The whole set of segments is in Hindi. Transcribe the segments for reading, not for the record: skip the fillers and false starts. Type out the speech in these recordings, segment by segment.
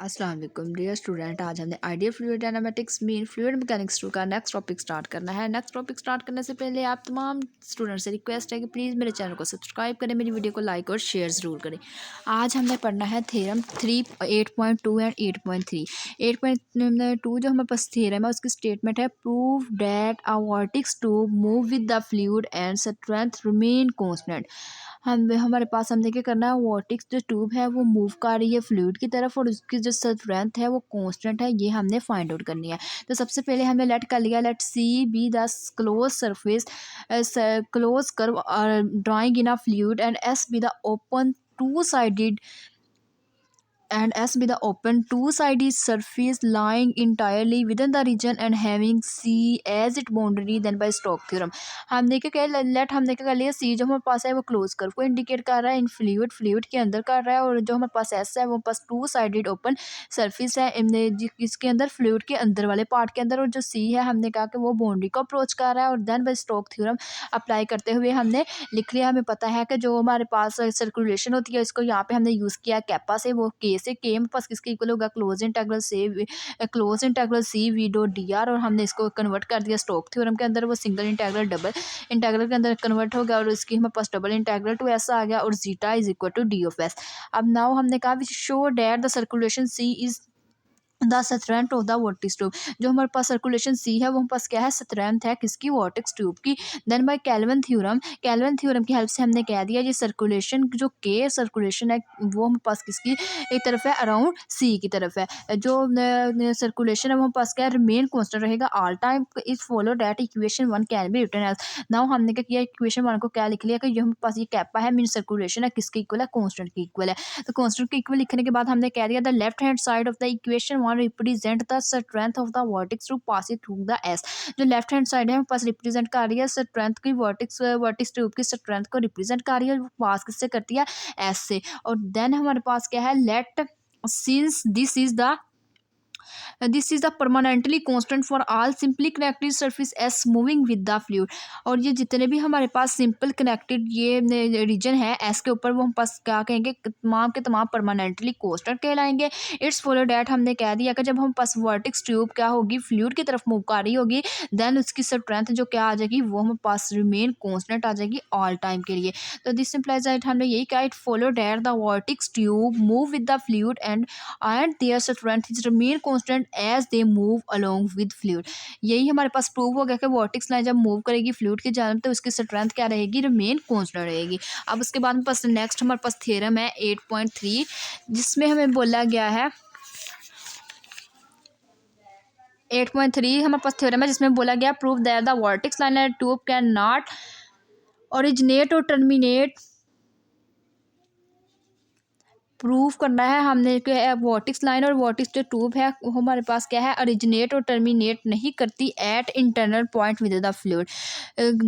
अस्सलाम वालेकुम डियर स्टूडेंट। आज हमने ideal fluid dynamics mean fluid mechanics two का नेक्स्ट टॉपिक स्टार्ट करना है। नेक्स्ट टॉपिक स्टार्ट करने से पहले आप तमाम स्टूडेंट से रिक्वेस्ट है कि प्लीज़ मेरे चैनल को सब्सक्राइब करें, मेरी वीडियो को लाइक और शेयर ज़रूर करें। आज हमने पढ़ना है थ्योरम 8.2 एंड 8.3। 8.2 जो हमारे पास थ्योरम है उसकी स्टेटमेंट है, prove that a vertex tube move with the fluid and strength remain constant. हमारे पास हमने क्या करना है, वर्टेक्स जो ट्यूब है वो मूव कर रही है फ्लूइड की तरफ और उसकी जो स्ट्रेंथ है वो कांस्टेंट है, ये हमने फाइंड आउट करनी है। तो सबसे पहले हमने लेट कर लिया, let C be the close surface close curve drawing in a fluid and S be the open two sided and S be the open two-sided surface lying entirely within the region and having C as its boundary then by Stokes theorem। हमने क्या किया, लेट हमने क्या कर लिया, C जो हमारे पास है वो क्लोज कर्व को इंडिकेट कर रहा है इन फ्लूइड के अंदर कर रहा है, और जो हमारे पास S है वो पास टू साइडेड ओपन सरफेस है इसके अंदर फ्लूइड के अंदर वाले पार्ट के अंदर, और जो C है हमने कहा कि वो बाउंड्री को अप्रोच कर रहा है। और then by Stoke theorem apply करते हुए हमने लिख लिया, हमें पता है कि जो हमारे पास सर्कुलेशन होती है इसको यहाँ पे हमने यूज़ किया कैपा से, वो से के में पास किसके इक्वल होगा, क्लोज इंटेग्रल सी वी डॉट डी आर, और हमने इसको कन्वर्ट कर दिया स्टोक थ्योरम के अंदर, वो सिंगल इंटेग्रल डबल इंटेग्रल के अंदर कन्वर्ट हो गया, और इसकी हमारे पास डबल इंटेग्रल टू एस आ गया, और zeta is equal to D of S. अब नाउ हमने कहा show that the circulation C is the strength of the vortex tube. जो हमारे पास सर्कुलेशन सी है वो हमारे पास क्या है, स्ट्रेंथ है किसकी, वोर्टिक्स ट्यूब की। देन बाय कैल्विन थ्योरम की हेल्प से हमने कह दिया ये सर्कुलेशन जो के सर्कुलेशन है वो हमारे पास किसकी एक तरफ है, अराउंड सी की तरफ है। जो सर्कुलेशन है वो हमारे पास क्या है, रिमेन कॉन्स्टेंट रहेगा all time. Is follow that equation 1 can be written as. Now हमने क्या किया, इक्वेशन 1 को क्या लिख लिया कि जो हमारे पास ये कैपा है मीन सर्कुलेशन है किसके इक्वल है, कॉन्स्टेंट के इक्वल है। तो कॉन्स्टेंट के इक्वल लिखने के बाद हमने कह दिया the left hand side of the equation represent the strength of the vortex tube passing through the S. जो लेफ्ट हैंड साइड है वो पास रिप्रेजेंट कर रही है स्ट्रेंथ की, वर्टेक्स ट्यूब की स्ट्रेंथ को रिप्रेजेंट कर रही है, वो पास किससे करती है, एस से। और देन हमारे पास क्या है, let since this is the permanently constant for all simply connected surface S moving with the fluid. और ये जितने भी हमारे पास सिंपल कनेक्टेड ये रीजन है एस के ऊपर, वो हम पास क्या कहेंगे, तमाम के तमाम परमानेंटली कांस्टेंट कहलाएंगे। इट्स फॉलो डैट हमने कह दिया कि जब हम पास वर्टेक्स ट्यूब क्या होगी, फ्लूइड की तरफ मूव कर रही होगी, देन उसकी स्ट्रेंथ जो क्या आ जाएगी, वो हमारे पास रिमेन कांस्टेंट आ जाएगी ऑल टाइम के लिए। तो दिस सिंप्लाइज दैट हमने यही कहा, it follow that the vortex tube move with the fluid and their strength is remain constant as they move along with fluid. यही हमारे पास प्रूव हो गया कि वर्टेक्स लाइन जब मूव करेगी फ्लूइड की जानब तो उसकी स्ट्रेंथ क्या रहेगी, रिमेन कांस्टेंट रहेगी। अब उसके बाद पास नेक्स्ट हमारे पास थ्योरम है 8.3, जिसमें हमें बोला गया है 8.3 हमारे पास थ्योरम है जिसमें बोला गया, prove that the vertex line and tube can not originate और टर्मिनेट। प्रूफ करना है हमने कि वर्टेक्स लाइन और वर्टेक्स जो ट्यूब है वो हमारे पास क्या है, ओरिजिनेट और टर्मिनेट नहीं करती at internal point with the fluid.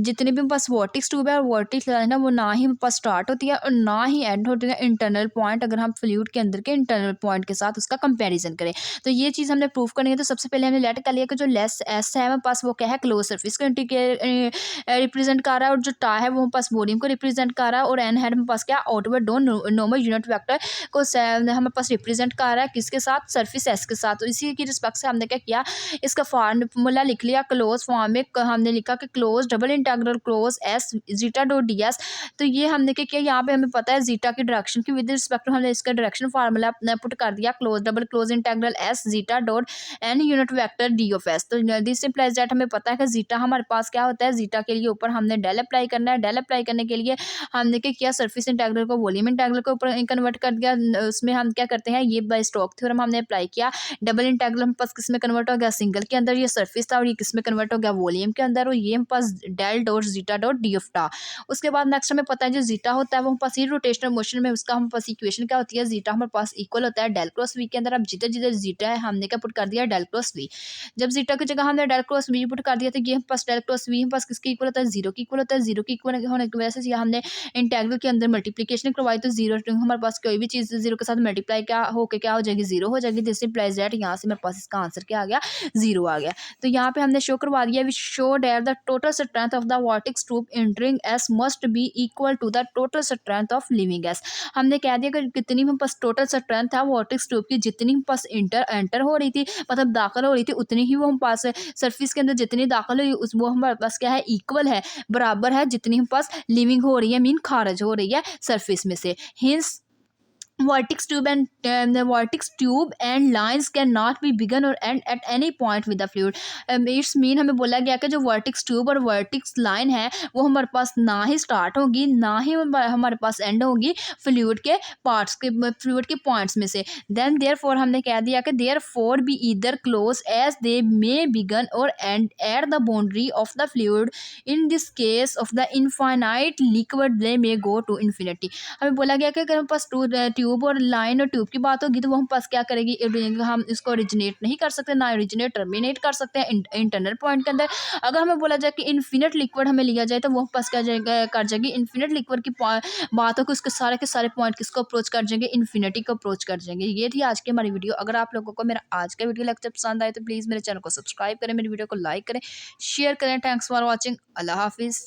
जितने भी पास वर्टेक्स ट्यूब है और वर्टेक्स लाइन है वो ना ही पास स्टार्ट होती है और ना ही एंड होती है इंटरनल पॉइंट, अगर हम फ्लूइड के अंदर के इंटरनल पॉइंट के साथ उसका कंपेरिजन करें। तो ये चीज़ हमने प्रूफ करनी है। तो सबसे पहले हमने लेट कर लिया कि जो लेस एस है हमारे पास वो क्या है, क्लोज सर्फेस को रिप्रेजेंट कर रहा है, और जो टा है वो हमारे पास वॉल्यूम को रिप्रेजेंट कर रहा है, और एन हेड हमारे पास क्या, आउटवर्ड नॉर्मल यूनिट वेक्टर को हमारे पास रिप्रेजेंट कर रहा है किसके साथ, सरफेस एस के साथ। तो इसी की रिस्पेक्ट से हमने क्या किया, इसका फार्मूला लिख लिया क्लोज फॉर्म में। हमने लिखा कि close double integral close S zeta dot D S. तो ये हमने क्या किया, यहाँ पे हमें पता है जीटा की डायरेक्शन की विद रिस्पेक्ट हमने इसका डायरेक्शन फार्मूला पुट कर दिया, close double close integral S zeta dot N unit vector D of S. तो दिस इंप्लाइज दैट हमें पता है कि जीटा हमारे पास क्या होता है, जीटा के लिए ऊपर हमने डेल अप्लाई करना है। डेल अप्लाई करने के लिए हमने क्या किया, सरफेस इंटीग्रल को वॉल्यूम इंटीग्रल के ऊपर कन्वर्ट कर दिया। उसमें हम क्या करते हैं, ये बाय स्टोक थ्योरम हमने अप्लाई किया। डबल इंटीग्रल हम पास किस में कन्वर्ट हो गया, सिंगल के अंदर ये सरफेस था, और ये किस में कन्वर्ट हो गया, वॉल्यूम के अंदर, और ये हम पास del dot zeta dot D of टा। उसके बाद नेक्स्ट हमें पता है जो जीटा होता है वो हम पास ये रोटेशनल मोशन में उसका हम पास इक्वेशन क्या होती है, जीटा हमारे पास इक्वल होता है डेल क्रॉस वी के अंदर। अब जिधर जिधर जीटा है हमने क्या पुट कर दिया, डेल क्रॉस वी। जब जीटा की जगह हमने डेल क्रॉस वी पुट कर दिया तो ये हम पास डेल क्रॉस वी हम पास किसके इक्वल होता है, जीरो की इक्वल होता है। जीरो की इक्वल होने की वजह से हमने इंटीग्रल के अंदर मल्टीप्लिकेशन करवाई, तो जीरो हमारे पास कोई भी चीज़ ज़ीरो के साथ मल्टीप्लाई क्या होके क्या हो जाएगी, ज़ीरो हो जाएगी। दिस इंप्लाइज दैट यहाँ से मेरे पास इसका आंसर क्या आ गया, ज़ीरो आ गया। तो यहाँ पे हमने शो करवा दिया, which show that the total strength of the vortex tube entering S must be equal to the total strength of leaving S. हमने कह दिया कि कितनी हमारे पास टोटल स्ट्रेंथ है वॉर्टिक्स ट्यूब की, जितनी हमारे पास एंटर हो रही थी, मतलब दाखिल हो रही थी, उतनी ही वो हम पास सरफेस के अंदर जितनी दाखिल हुई उस वो हमारे पास क्या है, इक्वल है, बराबर है जितनी हम पास लिविंग हो रही है, मीन खारिज हो रही है सरफेस में से। Hints vortex tube and the vortex tube and lines cannot be begin or end at any point with the fluid। It's mean हमें बोला गया कि जो वर्टिक्स ट्यूब और वर्टिक्स लाइन है वो हमारे पास ना ही स्टार्ट होगी ना ही हमारे पास एंड होगी फ्लूइड के पार्ट्स के, फ्लूइड के पॉइंट्स में से। देन देयर फोर हमने कह दिया कि therefore be either close as they may begin और end at the boundary of the fluid. In this case of the infinite liquid they may go to infinity. हमें बोला गया कि अगर हम पास ट्यूब और लाइन और ट्यूब की बात होगी तो वो हम पास क्या करेगी, हम इसको ओरिजिनेट नहीं कर सकते, ना ओरिजिनेट टर्मिनेट कर सकते हैं इंटरनल पॉइंट के अंदर। अगर हमें बोला जाए कि इन्फिनिट लिक्विड हमें लिया जाए तो वो हम पास क्या जाएगा, कर जाएगी इन्फिनिट लिक्विड की बात हो कि उसके सारे के सारे पॉइंट किसको अप्रोच कर जाएंगे, इन्फिनिटी को अप्रोच कर जाएंगे। ये थी आज की हमारी वीडियो। अगर आप लोगों को मेरा आज का वीडियो लेक्चर पसंद आए तो प्लीज़ मेरे चैनल को सब्सक्राइब करें, मेरी वीडियो को लाइक करें, शेयर करें। Thanks for watching. अल्लाह हाफिज़।